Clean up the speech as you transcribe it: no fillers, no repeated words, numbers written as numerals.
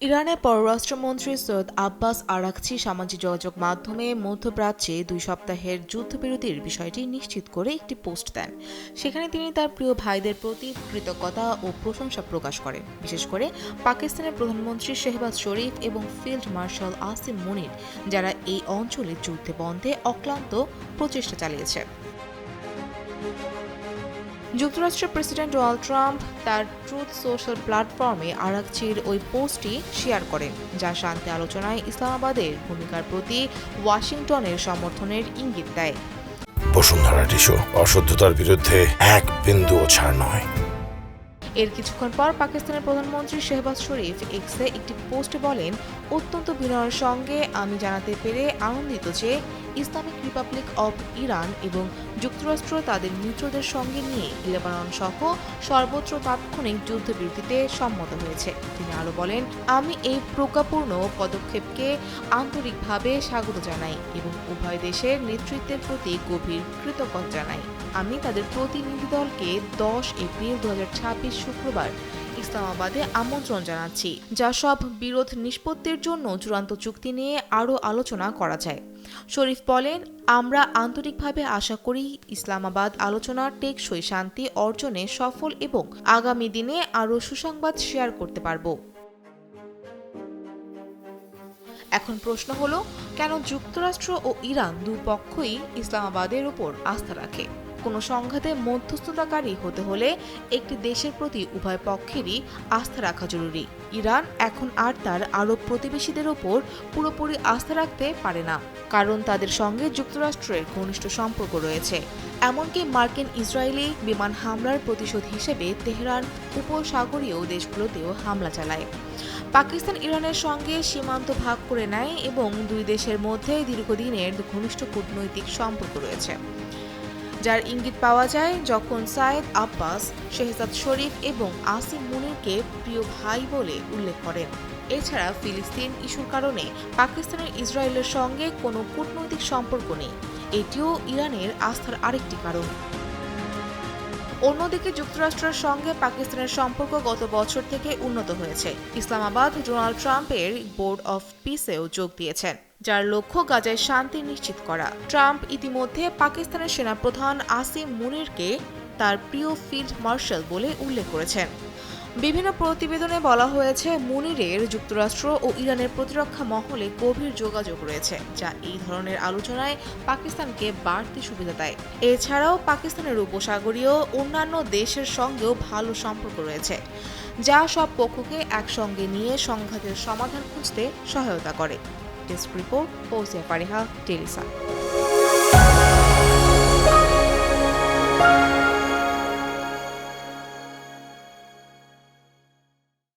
ইরানের পররাষ্ট্রমন্ত্রী Syed Abbas Araghchi সামাজিক যোগাযোগ মাধ্যমে মধ্যপ্রাচ্যে 2 সপ্তাহের যুদ্ধবিরতির বিষয়টি নিশ্চিত করে একটি পোস্ট দেন। সেখানে তিনি তার প্রিয় ভাইদের প্রতি কৃতজ্ঞতা ও প্রশংসা প্রকাশ করেন, বিশেষ করে পাকিস্তানের প্রধানমন্ত্রী শেহবাজ শরীফ এবং ফিল্ড মার্শাল আসিম মুনির, যারা এই অঞ্চলে যুদ্ধে বন্ধে অক্লান্ত প্রচেষ্টা চালিয়েছে। যুক্তরাষ্ট্রের প্রেসিডেন্ট ডোনাল্ড ট্রাম্প তার ট্রুথ সোশ্যাল প্ল্যাটফর্মে আরাকচির ওই পোস্টটি শেয়ার করেন, যা শান্তি আলোচনায় ইসলামাবাদের ভূমিকার প্রতি ওয়াশিংটনের সমর্থনের ইঙ্গিত দেয়। বসুন্ধরা টিস্যু, অশুদ্ধতার বিরুদ্ধে এক বিন্দুও ছাড় নয়। এর কিছুক্ষণ পর পাকিস্তানের প্রধানমন্ত্রী শেহবাজ শরীফ এক্সে একটি পোস্টে বলেন, অত্যন্ত বিনয়ের সঙ্গে আমি জানাতে পেরে আনন্দিত যে ইসলামিক রিপাবলিক অব ইরান এবং যুক্তরাষ্ট্র তাদের মিত্রদের সঙ্গে নিয়ে লেবানন সহ সর্বত্র তাৎক্ষণিক যুদ্ধবিরতিতে সম্মত হয়েছে। তিনি আরও বলেন, আমি এই প্রজ্ঞাপূর্ণ পদক্ষেপকে আন্তরিকভাবে স্বাগত জানাই এবং উভয় দেশের নেতৃত্বের প্রতি গভীর কৃতজ্ঞতা জানাই। আমি তাদের প্রতিনিধি দলকে 10 এপ্রিল 2026 শুক্রবার ইসলামাবাদে আমন্ত্রণ জানাচ্ছি, যা সব বিরোধ নিষ্পত্তির জন্য চূড়ান্ত চুক্তি নিয়ে আরও আলোচনা করা যায়। শরীফ বলেন, আমরা আন্তরিকভাবে আশা করি ইসলামাবাদ আলোচনা টেকসই শান্তি অর্জনে সফল এবং আগামী দিনে আরও সুসংবাদ শেয়ার করতে পারব। এখন প্রশ্ন হলো, কেন যুক্তরাষ্ট্র ও ইরান দুপক্ষই ইসলামাবাদের উপর আস্থা রাখে? কোনো সংঘাতে মধ্যস্থতাকারী হতে হলে একটি দেশের প্রতি উভয় পক্ষেরই আস্থা রাখা জরুরি। ইরান এখন আর তার আরব প্রতিবেশীদের ওপর পুরোপুরি আস্থা রাখতে পারে না, কারণ তাদের সঙ্গে যুক্তরাষ্ট্রের ঘনিষ্ঠ সম্পর্ক রয়েছে। এমনকি মার্কিন ইসরায়েলি বিমান হামলার প্রতিশোধ হিসেবে তেহরান উপসাগরীয় দেশগুলোতেও হামলা চালায়। পাকিস্তান ইরানের সঙ্গে সীমান্ত ভাগ করে নেয় এবং দুই দেশের মধ্যে দীর্ঘদিনের ঘনিষ্ঠ কূটনৈতিক সম্পর্ক রয়েছে, যার ইঙ্গিত পাওয়া যায় যখন সায়েদ আব্বাস শেহজাদ শরীফ এবং আসিম মুনিরকে প্রিয় ভাই বলে উল্লেখ করেন। এছাড়া ফিলিস্তিন ইস্যুর কারণে পাকিস্তানের ইসরায়েলের সঙ্গে কোনো কূটনৈতিক সম্পর্ক নেই, এটিও ইরানের আস্থার আরেকটি কারণ। অন্যদিকে যুক্তরাষ্ট্রের সঙ্গে পাকিস্তানের সম্পর্ক গত বছর থেকে উন্নত হয়েছে। ইসলামাবাদ ডোনাল্ড ট্রাম্পের বোর্ড অফ পিসেও যোগ দিয়েছেন, যার লক্ষ্য গাজায় শান্তি নিশ্চিত করা। ট্রাম্প ইতিমধ্যে পাকিস্তানের সেনাপ্রধান আসিম মুনিরকে তার প্রিয় ফিল্ড মার্শাল বলে উল্লেখ করেছেন। বিভিন্ন প্রতিবেদনে বলা হয়েছে, মুনিরের যুক্তরাষ্ট্র ও ইরানের প্রতিরক্ষা মহলে গভীর যোগাযোগ রয়েছে, যা এই ধরনের আলোচনায় পাকিস্তানকে বাড়তি সুবিধা দেয়। এছাড়াও পাকিস্তানের উপসাগরীয় অন্যান্য দেশের সঙ্গেও ভালো সম্পর্ক রয়েছে, যা সব পক্ষকে একসঙ্গে নিয়ে সংঘাতের সমাধান খুঁজতে সহায়তা করে। Desk report, Fouzia Fariha, টেলিসা।